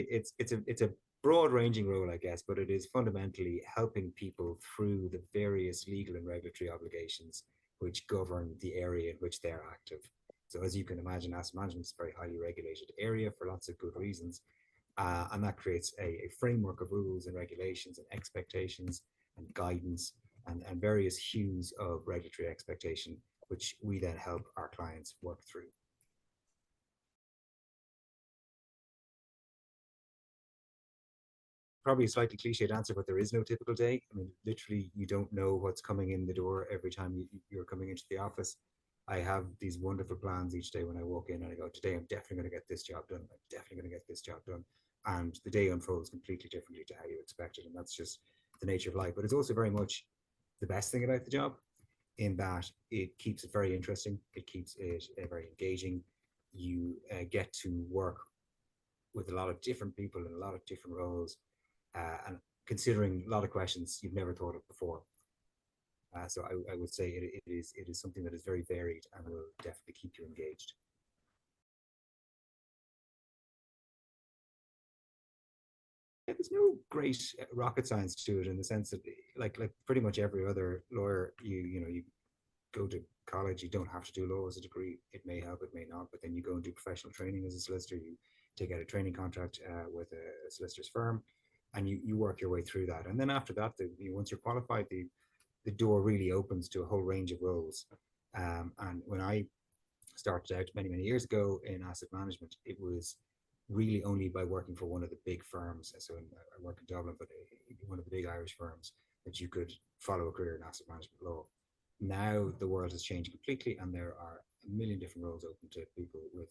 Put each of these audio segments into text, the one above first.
it's a broad ranging role, I guess, but it is fundamentally helping people through the various legal and regulatory obligations which govern the area in which they're active. So as you can imagine, asset management is a very highly regulated area for lots of good reasons. And that creates a framework of rules and regulations and expectations and guidance and various hues of regulatory expectation, which we then help our clients work through. Probably a slightly cliched answer, but there is no typical day. I mean, literally, you don't know what's coming in the door every time you're coming into the office. I have these wonderful plans each day when I walk in and I go, today I'm definitely going to get this job done. I'm definitely going to get this job done. And the day unfolds completely differently to how you expected. And that's just the nature of life. But it's also very much the best thing about the job in that it keeps it very interesting. It keeps it very engaging. You get to work with a lot of different people in a lot of different roles, and considering a lot of questions you've never thought of before. So I would say it is something that is very varied and will definitely keep you engaged. Yeah, there's no great rocket science to it in the sense that, like pretty much every other lawyer, you go to college, you don't have to do law as a degree. It may help, it may not, but then you go and do professional training as a solicitor. You take out a training contract with a solicitor's firm, and you work your way through that. And then after that, once you're qualified, the door really opens to a whole range of roles. And when I started out many years ago in asset management, it was really only by working for one of the big firms. So I work in Dublin, but one of the big Irish firms, that you could follow a career in asset management law. Now the world has changed completely, and there are a million different roles open to people with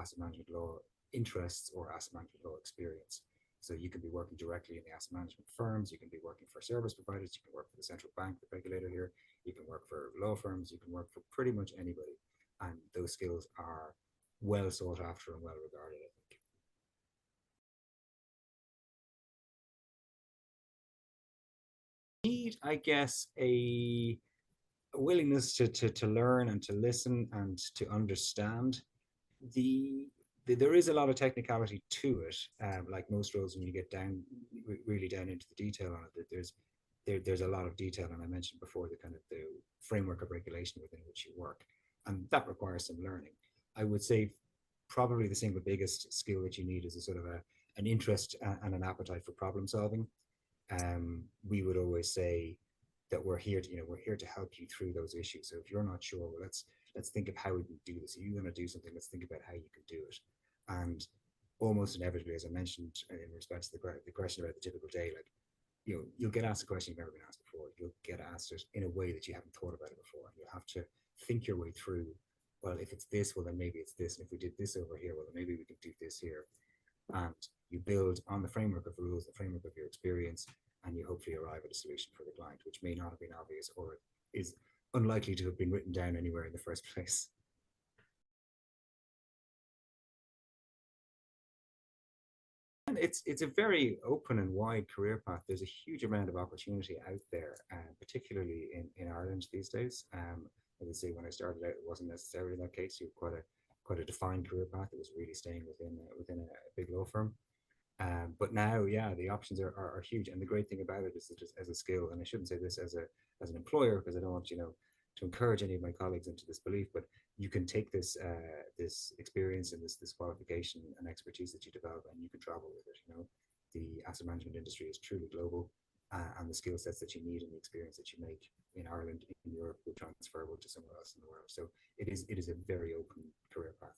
asset management law interests or asset management law experience. So you can be working directly in the asset management firms, you can be working for service providers, you can work for the central bank, the regulator here, you can work for law firms, you can work for pretty much anybody. And those skills are well sought after and well regarded, I think. Need, I guess, a willingness to learn and to listen and to understand. There is a lot of technicality to it, like most roles. When you get down really down into the detail on it, there's a lot of detail, and I mentioned before the kind of the framework of regulation within which you work, and that requires some learning. I would say probably the single biggest skill that you need is a sort of an interest and an appetite for problem solving. We would always say that we're here to help you through those issues. So if you're not sure, well, let's think of how we can do this. If you're going to do something, let's think about how you can do it. And almost inevitably, as I mentioned in response to the question about the typical day, like, you'll get asked a question you've never been asked before. You'll get asked it in a way that you haven't thought about it before. You'll have to think your way through, well, if it's this, well, then maybe it's this. And if we did this over here, well, then maybe we can do this here. And you build on the framework of rules, the framework of your experience, and you hopefully arrive at a solution for the client, which may not have been obvious or is unlikely to have been written down anywhere in the first place. And it's a very open and wide career path. There's a huge amount of opportunity out there, particularly in Ireland these days. As I say, when I started out, it wasn't necessarily that case. You had quite a defined career path. It was really staying within a big law firm. But now, yeah, the options are huge. And the great thing about it is that as a skill, and I shouldn't say this as an employer, because I don't want, to encourage any of my colleagues into this belief, but you can take this experience and this qualification and expertise that you develop, and you can travel with it. The asset management industry is truly global, and the skill sets that you need and the experience that you make in Ireland, in Europe, will transferable to somewhere else in the world. So it is a very open career path.